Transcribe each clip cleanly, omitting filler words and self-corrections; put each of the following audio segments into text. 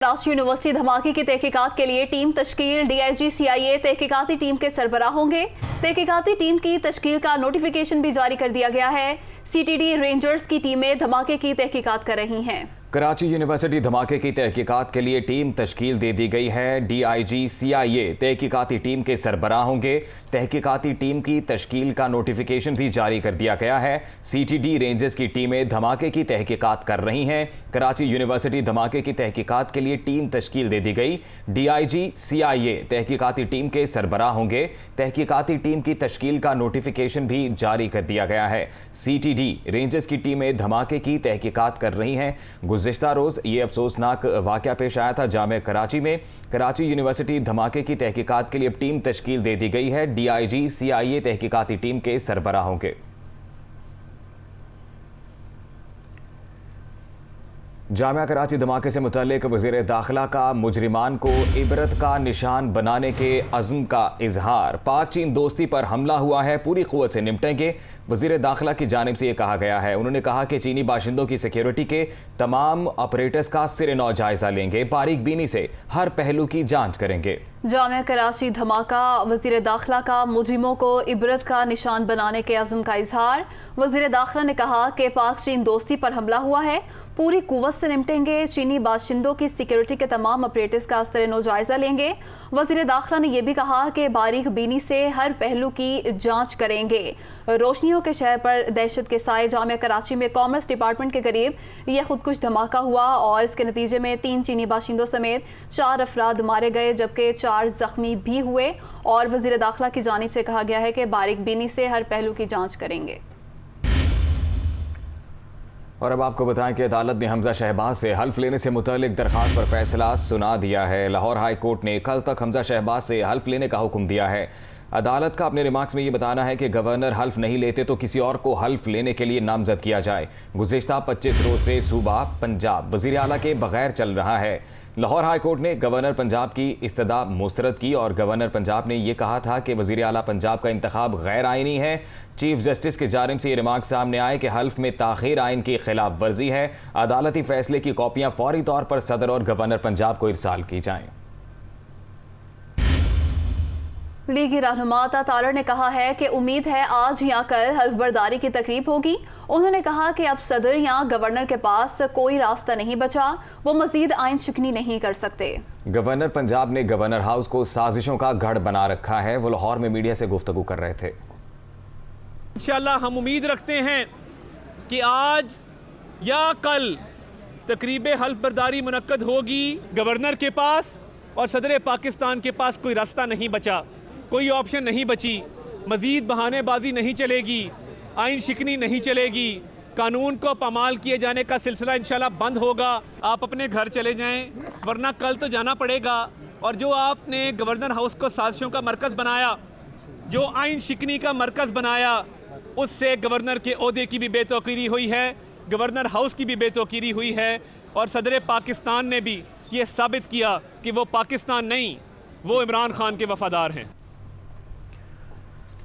Karachi university धमाके की तहकीकात के लिए टीम तश्कील। डीआईजी CIA तहकीकाती टीम के सरबराह होंगे। तहकीकाती टीम की तश्कील का नोटिफिकेशन भी जारी कर दिया गया है। CTD रेंजर्स की टीमें धमाके की तहकीकात कर रही हैं। कराची यूनिवर्सिटी धमाके की तहकीकात के लिए टीम तश्कील दे दी गई है। DIG CIA तहकीकाती टीम के सरबराह होंगे। तहकीकाती टीम की तश्कील का नोटिफिकेशन भी जारी कर दिया गया है। CTD रेंजर्स की टीमें धमाके की तहकीकात कर रही हैं। कराची यूनिवर्सिटी धमाके की तहकीकात के लिए टीम तश्कील दे दी गई। DIG CIA तहकीकाती टीम के सरबराह होंगे। तहकीकाती टीम की तश्कील का नोटिफिकेशन भी जारी कर दिया गया है। CTD रेंजर्स की टीमें धमाके की तहकीकात कर रही हैं। गुज़िश्ता रोज़ ये अफसोसनाक वाक़या पेश आया था जामे कराची में। कराची यूनिवर्सिटी धमाके की तहकीकात के लिए अब टीम तश्कील दे दी गई है। DIG CIA तहकीकाती टीम के सरबराह होंगे। जामिया कराची धमाके से मुतल्लिक वज़ीर दाखिला का मुजरिमान को इबरत का निशान बनाने के अज़्म का इजहार। पाक चीन दोस्ती पर हमला हुआ है, पूरी क़ुव्वत से निपटेंगे। वज़ीर दाखिला की जानिब से ये कहा गया है। उन्होंने कहा कि चीनी बाशिंदों की सिक्योरिटी के तमाम ऑपरेटर्स का सिरे नौ जायजा लेंगे, बारीक बीनी से हर पहलू की जांच करेंगे। जामिया कराची धमाका, वज़ीर दाखिला का मुजरिमों को इबरत का निशान बनाने के अज़्म का इजहार। वज़ीर दाखिला ने कहा कि पाक चीन दोस्ती पर हमला हुआ है, पूरी कुव्वत से निपटेंगे। चीनी बाशिंदों की सिक्योरिटी के तमाम ऑपरेटर्स का सिरे नौ जायजा लेंगे। वज़ीर दाखिला ने यह भी कहा कि बारीक बीनी से हर पहलू की जांच करेंगे। रोशनियों के शहर पर दहशत के साए जामिया कराची में कॉमर्स डिपार्टमेंट के करीब यह खुदकुश धमाका हुआ और इसके नतीजे में 3 चीनी बाशिंदों समेत 4 अफराद मारे गए, जबकि 4 जख्मी भी हुए। और वज़ीर दाखिला की जानिब से कहा गया है कि बारीक बीनी से हर पहलू की जाँच करेंगे। और अब आपको बताएं कि अदालत ने हमजा शहबाज से हल्फ लेने से मुतालिक दरख्वास्त पर फैसला सुना दिया है। लाहौर हाई कोर्ट ने कल तक हमजा शहबाज से हल्फ लेने का हुक्म दिया है। अदालत का अपने रिमार्क्स में ये बताना है कि गवर्नर हल्फ नहीं लेते तो किसी और को हल्फ लेने के लिए नामजद किया जाए। गुज़िश्ता 25 रोज से सूबा पंजाब वज़ीर आला के बगैर चल रहा है। लाहौर हाई कोर्ट ने गवर्नर पंजाब की इस्तदा मुस्तरद की और गवर्नर पंजाब ने यह कहा था कि वज़ीर आला पंजाब का इंतखाब गैर आइनी है। चीफ जस्टिस की जानिब से ये रिमार्क सामने आए कि हल्फ में ताख़ीर आइन की खिलाफ वर्जी है। अदालती फैसले की कॉपियां फौरी तौर पर सदर और गवर्नर पंजाब को इरसाल की जाएं। लीगी रहनुमा तालर ने कहा है कि उम्मीद है आज या कल हल्फ बर्दारी की तकरीब होगी। उन्होंने कहा कि अब सदर या गवर्नर के पास कोई रास्ता नहीं बचा, वो मजीद आइन शिकनी नहीं कर सकते। गवर्नर पंजाब ने गवर्नर हाउस को साजिशों का गढ़ बना रखा है। वो लाहौर में मीडिया से गुफ्तगू कर रहे थे। इंशाअल्लाह हम उम्मीद रखते हैं कि आज या कल तकरीब हल्फ बर्दारी मुनक्कद होगी। गवर्नर के पास और सदर पाकिस्तान के पास कोई रास्ता नहीं बचा, कोई ऑप्शन नहीं बची। मज़ीद बहानेबाजी नहीं चलेगी, आइन शिकनी नहीं चलेगी, कानून को पामाल किए जाने का सिलसिला इंशाल्लाह बंद होगा। आप अपने घर चले जाएं, वरना कल तो जाना पड़ेगा। और जो आपने गवर्नर हाउस को साजिशों का मरकज़ बनाया, जो आइन शिकनी का मरकज़ बनाया, उससे गवर्नर के ओहदे की भी बेतौकीरी हुई है, गवर्नर हाउस की भी बेतौकीरी हुई है। और सदर पाकिस्तान ने भी ये साबित किया कि वो पाकिस्तान नहीं, वो इमरान खान के वफादार हैं।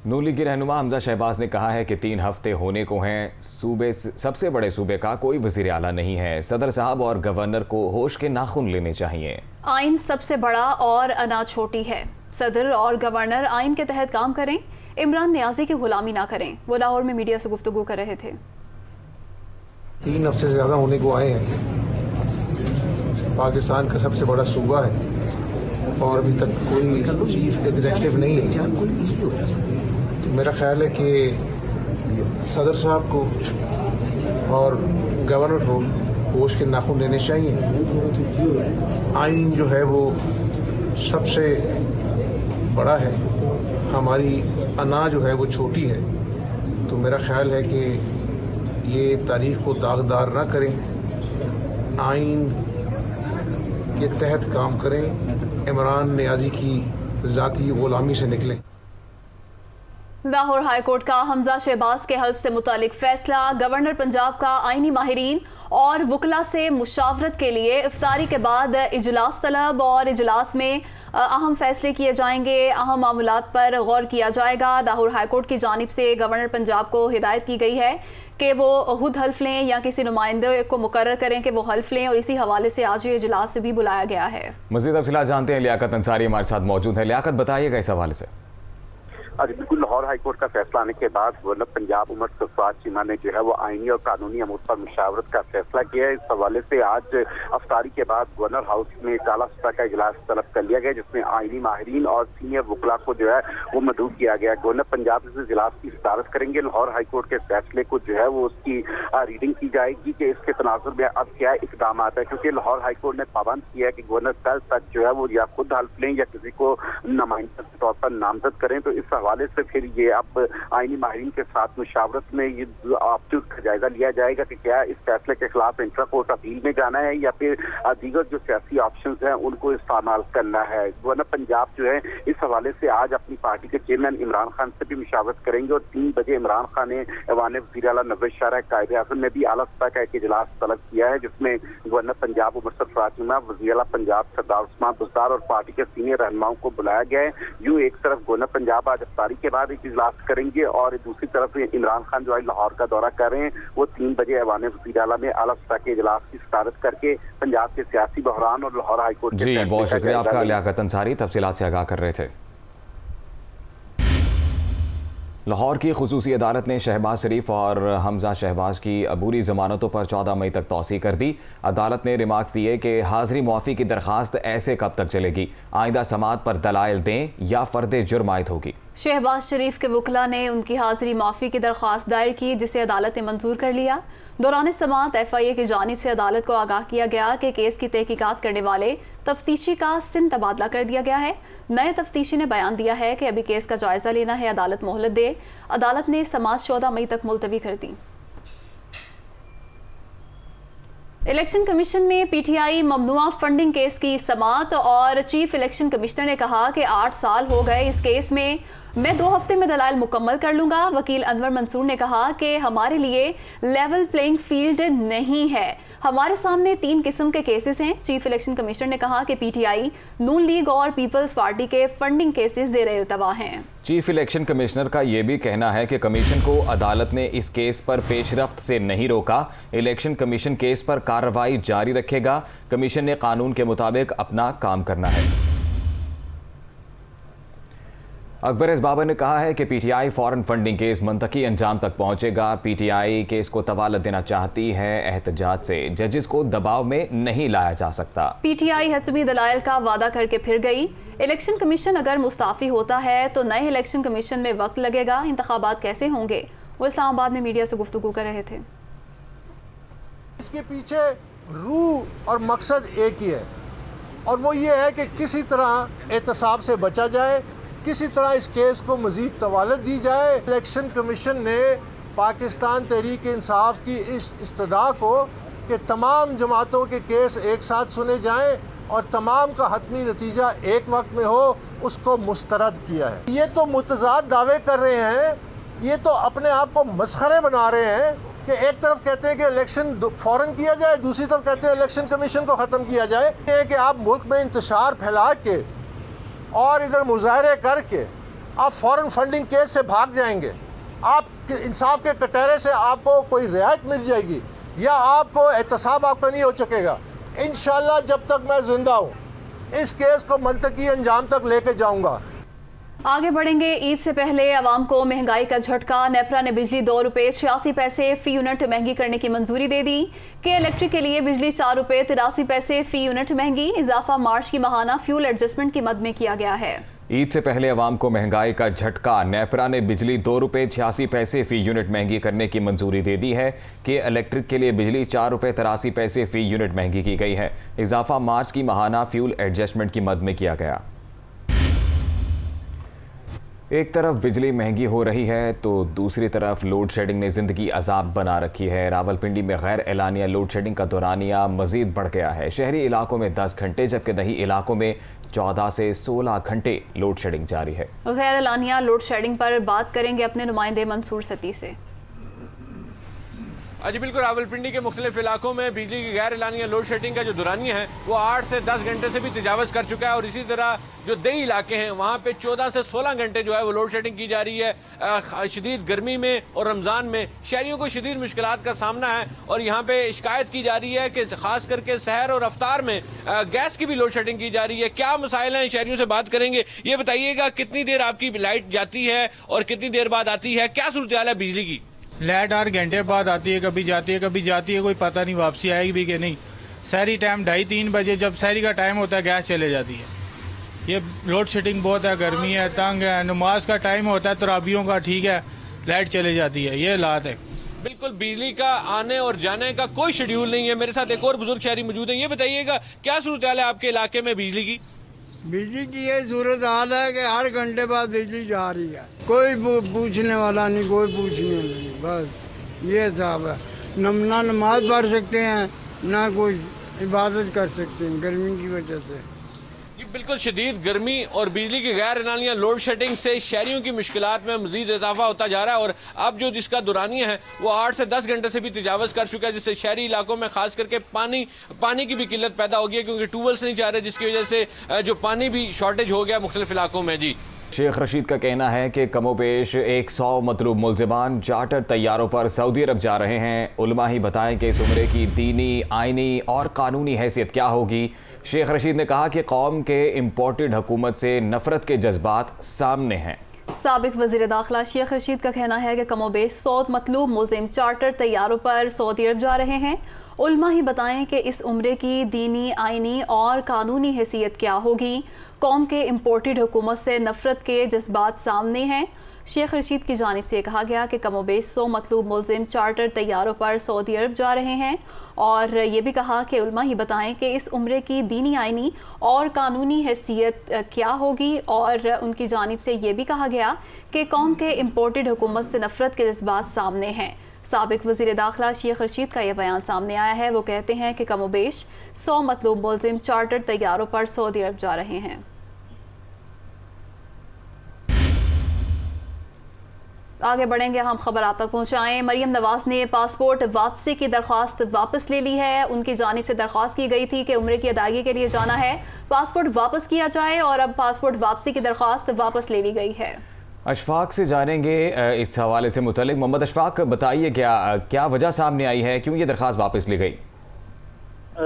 नून लीग के रहनुमा हमजा शहबाज ने कहा है कि 3 हफ्ते होने को हैं, सूबे सबसे बड़े सूबे का कोई वज़ीर आला नहीं है। सदर साहब और गवर्नर को होश के नाखून लेने चाहिए। आइन सबसे बड़ा और अना छोटी है। सदर और गवर्नर आइन के तहत काम करें, इमरान नियाजी की गुलामी ना करें। वो लाहौर में मीडिया से गुफ्तगू कर रहे थे। 3 हफ्ते से ज़्यादा होने को आए हैं। पाकिस्तान का सबसे बड़ा सूबा है और अभी तक कोई चीफ एग्जीक्यूटिव नहीं है। मेरा ख्याल है कि सदर साहब को और गवर्नर को होश के नाखून लेने चाहिए। आइन जो है वो सबसे बड़ा है, हमारी अना जो है वो छोटी है। तो मेरा ख्याल है कि ये तारीख को दागदार ना करें, आइन के तहत काम करें, इमरान नियाजी की ज़ाती गुलामी से निकलें। लाहौर हाई कोर्ट का हमजा शहबाज के हल्फ से मुतालिक फैसला। गवर्नर पंजाब का आइनी माहिरीन और वकला से मुशावरत के लिए इफ्तारी के बाद इजलास तलब और इजलास में अहम फैसले किए जाएंगे। अहम मामलात पर गौर किया जाएगा। लाहौर हाई कोर्ट की जानिब से गवर्नर पंजाब को हिदायत की गई है कि वो खुद हल्फ लें या किसी नुमाइंदे को मुकर्रर करें कि वो हल्फ लें, और इसी हवाले से आज ये इजलास भी बुलाया गया है। मज़ीद तफसीलात जानते हैं, लियाकत अंसारी हमारे साथ मौजूद है। लियाकत, बताइएगा इस हवाले से। बिल्कुल, लाहौर हाईकोर्ट का फैसला आने के बाद गवर्नर पंजाब उमर सरफराज चीमा ने जो है वो आईनी और कानूनी अमूर पर मुशावरत का फैसला किया है। इस हवाले से आज अफ्तारी के बाद गवर्नर हाउस में काला सतह का इजलास तलब कर लिया गया, जिसमें आईनी माहिरीन और सीनियर वकला को जो है वो मदऊ किया गया। गवर्नर पंजाब इस इजलास की सदारत करेंगे। लाहौर हाईकोर्ट के फैसले को जो है वो उसकी रीडिंग की जाएगी कि इसके तनाजुर में अब क्या इकदाम आता है, क्योंकि लाहौर हाईकोर्ट ने पाबंद किया है कि गवर्नर कल तक जो है वो या खुद हल्फ लें या किसी को नुमाइंदा के तौर पर नामजद करें। तो इस हवाले से फिर ये अब आईनी माहिरीन के साथ मुशावरत में ये ऑप्शंस का जायजा लिया जाएगा कि क्या इस फैसले के खिलाफ इंट्रा कोर्ट अपील में जाना है या फिर दीगर जो सियासी ऑप्शंस हैं उनको इस्तेमाल करना है। गवर्नर पंजाब जो है इस हवाले से आज अपनी पार्टी के चेयरमैन इमरान खान से भी मुशावरत करेंगे और 3 बजे इमरान खान ने ऐवान वज़ीर आला नवाज शरीफ कायदे आज़म ने भी आला सतह का एक इजलास तलब किया है, जिसमें गवर्नर पंजाब उमर सरफराज चीमा, वज़ीर आला पंजाब सरदार उस्मान बुज़दार और पार्टी के सीनियर रहनुमाओं को बुलाया गया है। यूं एक तरफ गवर्नर पंजाब आज अफ्तारी के बाद एक इजलास करेंगे और दूसरी तरफ इमरान खान जो आज लाहौर का दौरा कर रहे हैं वो 3 बजे ऐवान वज़ीर आला में आला सतह के इजलास की सदारत करके पंजाब के सियासी बहरान और लाहौर हाईकोर्ट जी, बहुत शुक्रिया आपका लियाकत अंसारी, तफसीलात से आगाह कर रहे थे। लाहौर की खुसूसी अदालत ने शहबाज शरीफ और हमजा शहबाज की अबूरी ज़मानतों पर 14 मई तक तौसी कर दी। अदालत ने रिमार्क्स दिए कि हाज़िरी मुआफ़ी की दरख्वास्त ऐसे कब तक चलेगी, आइंदा समाअत पर दलाइल दें या फ़र्द जुर्म आयद होगी। शहबाज शरीफ के वकला ने उनकी हाज़िरी माफ़ी की दरख्वास्त दायर की, जिसे अदालत ने मंजूर कर लिया। दौरान समाअत FIA की जानिब से अदालत को आगाह किया गया कि केस की तहकीकात करने वाले तफ्तीशी का सिंध तबादला कर दिया गया है। नए तफ्तीशी ने बयान दिया है कि अभी केस का जायजा लेना है, अदालत मोहलत दे। अदालत ने समाअत 14 मई तक मुलतवी कर दी। इलेक्शन कमीशन में PTI ममनुआ फंडिंग केस की समाअत और चीफ इलेक्शन कमिश्नर ने कहा कि 8 साल हो गए इस केस में, मैं 2 हफ्ते में दलाइल मुकम्मल कर लूंगा। वकील अनवर मंसूर ने कहा कि हमारे लिए लेवल प्लेइंग फील्ड नहीं है, हमारे सामने 3 किस्म के केसेस हैं। चीफ इलेक्शन कमिश्नर ने कहा कि PTI, नून लीग और पीपल्स पार्टी के फंडिंग केसेस ज़ेरे इल्तवा हैं। चीफ इलेक्शन कमिश्नर का यह भी कहना है कि कमीशन को अदालत ने इस केस पर पेशरफ्त से नहीं रोका। इलेक्शन कमीशन केस पर कार्रवाई जारी रखेगा। कमीशन ने कानून के मुताबिक अपना काम करना है। अकबर एस बाबर ने कहा है कि PTI फॉरेन फंडिंग केस मंतकी अंजाम तक पहुंचेगा। PTI केस को तवालत देना चाहती है, एहतजाज से जजेस को दबाव में नहीं लाया जा सकता। PTI हतमी दलाइल का वादा करके फिर गई। इलेक्शन कमीशन अगर मुस्ताफी होता है तो नए इलेक्शन कमीशन में वक्त लगेगा, इंतखाबात कैसे होंगे? वो इस्लामाबाद में मीडिया से गुफ्तगू कर रहे थे। इसके पीछे रूह और मकसद एक ही है और वो ये है कि किसी तरह एहतसाब से बचा जाए, किसी तरह इस केस को मज़ीद तवालत दी जाए। इलेक्शन कमीशन ने पाकिस्तान तहरीक इंसाफ की इस इस्तदा को कि तमाम जमातों के केस एक साथ सुने जाएं और तमाम का हतमी नतीजा एक वक्त में हो, उसको मुस्तरद किया है। ये तो मुतज़ाद दावे कर रहे हैं, ये तो अपने आप को मसखरे बना रहे हैं कि एक तरफ कहते हैं कि इलेक्शन फ़ौरन किया जाए, दूसरी तरफ कहते हैं इलेक्शन कमीशन को ख़त्म किया जाए। ये कि आप मुल्क में इंतशार फैला के और इधर मुजाहरे करके आप फॉरेन फंडिंग केस से भाग जाएंगे, आप इंसाफ के कटहरे से आपको कोई रियायत मिल जाएगी या आपको एहतसाब आपका नहीं हो सकेगा। इंशाअल्लाह जब तक मैं जिंदा हूँ इस केस को मंतकी अंजाम तक लेके जाऊँगा। आगे बढ़ेंगे। ईद से पहले आवाम को महंगाई का झटका। नेपरा ने बिजली 2 रुपये 86 पैसे फी यूनिट महंगी करने की मंजूरी दे दी। के इलेक्ट्रिक के लिए बिजली 4 रुपये 83 पैसे फी यूनिट महंगी। इजाफा मार्च की माहाना फ्यूल एडजस्टमेंट की मद में किया गया है। ईद से पहले आवाम को महंगाई का झटका। नेपरा ने बिजली 2 रुपये 86 पैसे फी यूनिट महंगी करने की मंजूरी दे दी है। के इलेक्ट्रिक के लिए बिजली 4 रुपये 83 पैसे फी यूनिट महंगी की गई है। इजाफा मार्च की माहाना फ्यूल एडजस्टमेंट की मद में किया गया। एक तरफ बिजली महंगी हो रही है तो दूसरी तरफ लोड शेडिंग ने ज़िंदगी अजाब बना रखी है। रावलपिंडी में गैर एलानिया लोड शेडिंग का दौरानिया मज़ीद बढ़ गया है। शहरी इलाकों में 10 घंटे जबकि दही इलाकों में 14 से 16 घंटे लोड शेडिंग जारी है। गैर एलानिया लोड शेडिंग पर बात करेंगे अपने नुमाइंदे मंसूर सती से। जी बिल्कुल, रावलपिंडी के मुख्तलिफ इलाकों में बिजली की गैर एलानिया लोड शेडिंग का जो दुरानिया है वो 8 से 10 घंटे से भी तजावज़ कर चुका है। और इसी तरह जो दही इलाके हैं वहाँ पे 14 से 16 घंटे जो है वो लोड शेडिंग की जा रही है। शदीद गर्मी में और रमज़ान में शहरियों को शदीद मुश्किलात का सामना है। और यहाँ पे शिकायत की जा रही है कि खास करके सहर और अफ्तार में गैस की भी लोड शेडिंग की जा रही है। क्या मसाइल हैं, शहरियों से बात करेंगे। ये बताइएगा कितनी देर आपकी लाइट जाती है और कितनी देर बाद आती है, क्या सूरत हाल है बिजली की? लाइट 8 घंटे बाद आती है, कभी जाती है, कोई पता नहीं वापसी आएगी भी कि नहीं। शहरी टाइम 2:30-3 बजे जब शहरी का टाइम होता है गैस चले जाती है। ये लोड शेडिंग बहुत है, गर्मी है, तंग है, नमाज का टाइम होता है, तराबियों का ठीक है, लाइट चले जाती है। ये हालात है। बिल्कुल, बिजली का आने और जाने का कोई शेड्यूल नहीं है। मेरे साथ एक और बुजुर्ग शहरी मौजूद हैं। ये बताइएगा क्या सूरत हाल है आपके इलाके में बिजली की? बिजली की ये सूरत हाल है कि 8 घंटे बाद बिजली जा रही है, कोई पूछने वाला नहीं, कोई पूछने नहीं, बस ये हिसाब है। ना नमाज पढ़ सकते हैं, ना कोई इबादत कर सकते हैं गर्मी की वजह से। जी बिल्कुल, शदीद गर्मी और बिजली की गैर एलानिया लोड शेडिंग से शहरियों की मुश्किलात में मजीद इजाफा होता जा रहा है। और अब जो जिसका दुरानिया है वो 8 से 10 घंटे से भी तजावज़ कर चुका है, जिससे शहरी इलाकों में खास करके पानी की भी किल्लत पैदा हो गई है, क्योंकि ट्यूबवेल्स नहीं जा रहे, जिसकी वजह से जो पानी भी शॉर्टेज हो गया मुख्तलिफ इलाकों में। जी शेख रशीद का कहना है कि कमोपेश 100 मतलूब मुल्ज़िमान चार्टर तैयारों पर सऊदी अरब जा रहे हैं। उलमा ही बताएं कि इस उम्रे की दीनी, आइनी और कानूनी हैसियत क्या होगी। शेख रशीद ने कहा कि कौम के इम्पोर्टेड हुकूमत से नफरत के जज्बात सामने हैं। साबिक वज़ीर दाखिला शेख रशीद का कहना है कि कमोबेश 100 मतलूब मुल्ज़िम चार्टर तैयारों पर सऊदी अरब जा रहे हैं। उलमा ही बताएं कि इस उम्रे की दीनी, आइनी और कानूनी हैसियत क्या होगी। कौम के इम्पोर्टेड हुकूमत से नफरत के जज्बात सामने हैं। शेख रशीद की जानिब से कहा गया कि कमोबेश 100 मतलूब मुल्ज़िम चार्टर तैयारों पर सऊदी अरब जा रहे हैं। और ये भी कहा कि उलमा ही बताएं कि इस उम्रे की दीनी, आइनी और कानूनी हैसियत क्या होगी। और उनकी जानिब से ये भी कहा गया कि कौम के इम्पोर्टेड हुकूमत से नफरत के जज्बात सामने हैं। साबिक वज़ीर दाखिला शेख रशीद का यह बयान सामने आया है। वो कहते हैं कि कमोबेश 100 मतलूब मुल्ज़िम चार्टर तैयारों पर सऊदी अरब जा रहे हैं। आगे बढ़ेंगे, हम खबर आप तक पहुंचाएं। मरियम नवाज ने पासपोर्ट वापसी की दरख्वास्त वापस ले ली है। उनकी जानिब से दरख्वास्त की गई थी कि उम्रे की अदायगी के लिए जाना है, पासपोर्ट वापस किया जाए, और अब पासपोर्ट वापसी की दरख्वास्त वापस ले ली गई है। अशफाक से जानेंगे इस हवाले से मुतल्लिक। मोहम्मद अशफाक, बताइए क्या वजह सामने आई है, क्यों ये दरख्वास्त वापस ली गई?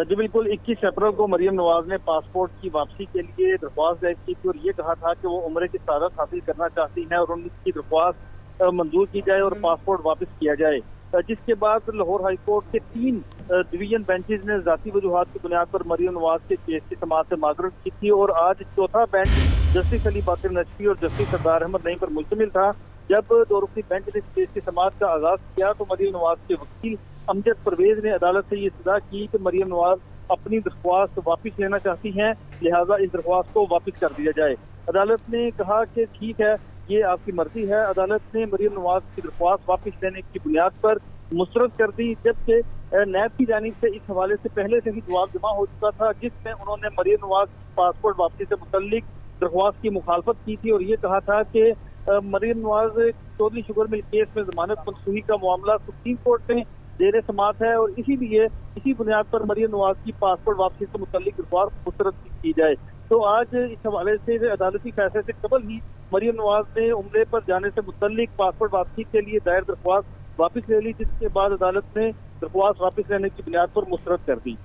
जी बिल्कुल, 21 अप्रैल को मरियम नवाज ने पासपोर्ट की वापसी के लिए दरख्वास्त दायर की थी और ये कहा था कि वो उम्रे की सआदत हासिल करना चाहती हैं और उनकी दरख्वास्त मंजूर की जाए और पासपोर्ट वापस किया जाए। जिसके बाद लाहौर हाई कोर्ट के 3 डिवीजन बेंचेज ने ज़ाती वजूहात की बुनियाद पर मरियम नवाज के केस की समाअत से माजरत की थी। और आज चौथा बेंच जस्टिस अली बाकर नशवी और जस्टिस सरदार अहमद नईम पर मुश्तमिल था। जब 2 रुकनी बेंच ने इस केस की समाअत का आगाज किया तो मरियम नवाज के वकील अमजद परवेज ने अदालत से ये सजा की कि मरियम नवाज अपनी दरख्वास्त वापस लेना चाहती हैं, लिहाजा इस दरख्वास्त को वापस कर दिया जाए। अदालत ने कहा कि ठीक है, ये आपकी मर्जी है। अदालत ने मरियम नवाज की दरख्वास्त वापस लेने की बुनियाद पर मुस्तरद कर दी, जबकि नैब की जानिब से इस हवाले से पहले से ही जवाब जमा हो चुका था, जिसमें उन्होंने मरियम नवाज पासपोर्ट वापसी से मुतल्लिक दरख्वास्त की मुखालफत की थी और ये कहा था कि Maryam Nawaz Chaudhry sugar mill case में जमानत मनसूखी का मामला सुप्रीम कोर्ट में जेर समाअत है और इसीलिए इसी बुनियाद पर मरियम नवाज की पासपोर्ट वापसी से मुतल्लिक दरख्वास्त मुस्तरद की जाए। तो आज इस हवाले से अदालती फैसले से कबल ही मरियम नवाज ने उम्रे पर जाने से मुतल्लिक पासपोर्ट वापसी के लिए दायर दरख्वास्त वापस ले ली, जिसके बाद अदालत ने दरख्वास्त वापस लेने की बुनियाद पर मुस्तरद कर दी।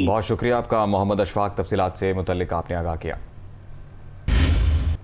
बहुत शुक्रिया आपका मोहम्मद अशफाक, तफसीलात से मुतल्लिक आपने आगाह किया।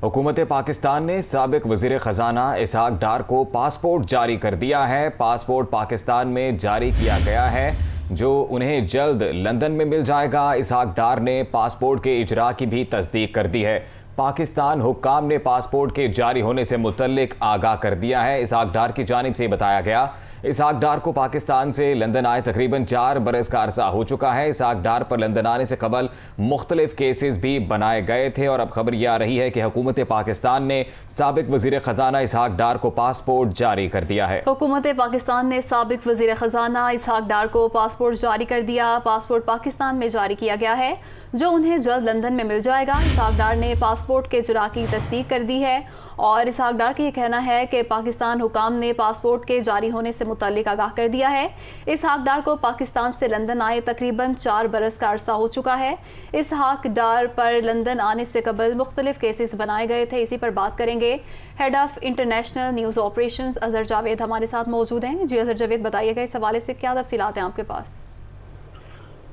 हुकूमत पाकिस्तान ने साबिक वज़ीर ख़जाना इसहाक डार को पासपोर्ट जारी कर दिया है। पासपोर्ट पाकिस्तान में जारी किया गया है जो उन्हें जल्द लंदन में मिल जाएगा। इसहाक डार ने पासपोर्ट के इजरा की भी तस्दीक कर दी है। पाकिस्तान हुक्काम ने पासपोर्ट के जारी होने से मुतल्लिक आगाह कर दिया है। इसहाक डार की जानिब से बताया गया, इसहाक डार को पाकिस्तान से लंदन आए तकरीबन 4 बरस का अरसा हो चुका है। इसहाक डार पर लंदन आने से कबल मुख्तलिफ केसेस भी बनाए गए थे और अब खबर यह आ रही है कि हुकूमत पाकिस्तान ने साबिक वज़ीर ख़जाना इसहाक डार को पासपोर्ट जारी कर दिया है। हुकूमत पाकिस्तान ने साबिक वज़ीर ख़जाना इसहाक डार को पासपोर्ट जारी कर दिया। पासपोर्ट पाकिस्तान में जारी किया गया है। जो उन्हें जल्द लंदन में मिल जाएगा। इसहाक डार ने पासपोर्ट के इजरा की तस्दीक कर दी है और इसहाक डार का ये कहना है कि पाकिस्तान हुकाम ने पासपोर्ट के जारी होने से मुतल्लिक आगाह कर दिया है। इसहाक डार को पाकिस्तान से लंदन आए तकरीबन 4 बरस का अरसा हो चुका है। इसहाक डार पर लंदन आने से कबल मुख्तलिफ केसेस बनाए गए थे। इसी पर बात करेंगे। Head of international news operations Azhar Javed हमारे साथ मौजूद हैं। जी अजहर जावेद, बताइएगा इस हवाले से क्या तफसीलात हैं आपके पास?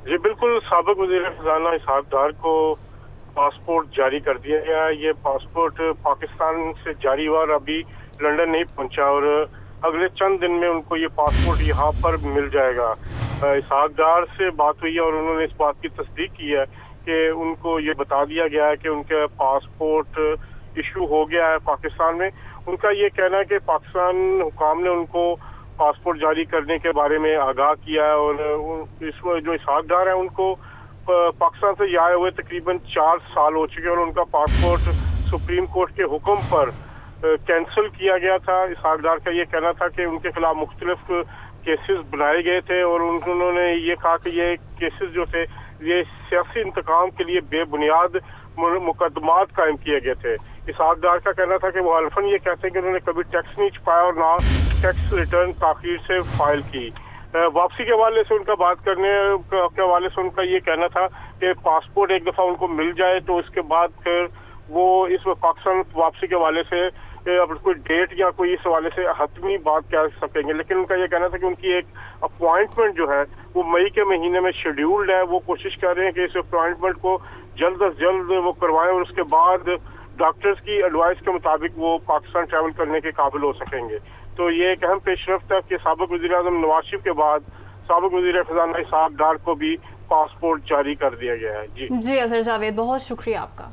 जी बिल्कुल, साबिक वज़ीर ख़ज़ाना इसहाक डार को पासपोर्ट जारी कर दिया गया। ये पासपोर्ट पाकिस्तान से जारी हुआ और अभी लंदन नहीं पहुंचा और अगले चंद दिन में उनको ये पासपोर्ट यहाँ पर मिल जाएगा। इसहाक डार से बात हुई है और उन्होंने इस बात की तस्दीक की है कि उनको ये बता दिया गया है कि उनका पासपोर्ट इशू हो गया है पाकिस्तान में। उनका ये कहना है कि पाकिस्तान हुकाम ने उनको पासपोर्ट जारी करने के बारे में आगाह किया है और इसमें जो इसहाक डार है उनको पाकिस्तान से आए हुए तकरीबन 4 साल हो चुके हैं और उनका पासपोर्ट सुप्रीम कोर्ट के हुक्म पर कैंसिल किया गया था। इसहाक डार का ये कहना था कि उनके खिलाफ मुख्तलिफ केसेस बनाए गए थे और उन्होंने ये कहा कि ये केसेस जो थे ये सियासी इंतकाम के लिए बेबुनियाद मुकदमात कायम किए गए थे। इसहाक डार का कहना था कि वो हल्फन ये कहते हैं कि उन्होंने कभी टैक्स नहीं छुपाया और ना टैक्स रिटर्न ताखीर से फाइल की। वापसी के हवाले से उनका बात करने के हवाले से उनका ये कहना था कि पासपोर्ट एक दफ़ा उनको मिल जाए तो उसके बाद फिर वो इस पाकिस्तान वापसी के हवाले से अब कोई डेट या कोई इस हवाले से हतमी बात कह सकेंगे। लेकिन उनका ये कहना था कि उनकी एक अपॉइंटमेंट जो है वो मई के महीने में शेड्यूल्ड है। वो कोशिश कर रहे हैं कि इस अपॉइंटमेंट को जल्द अज जल्द वो करवाएं और उसके बाद डॉक्टर्स की एडवाइस के मुताबिक वो पाकिस्तान ट्रैवल करने के काबिल हो सकेंगे। तो ये एक अहम पेशरफ्त है कि साबिक वज़ीर-ए-आज़म नवाज शरीफ के बाद साबिक वज़ीर ख़ज़ाना इसहाक डार को भी पासपोर्ट जारी कर दिया गया है। जी अजहर जावेद, बहुत शुक्रिया आपका।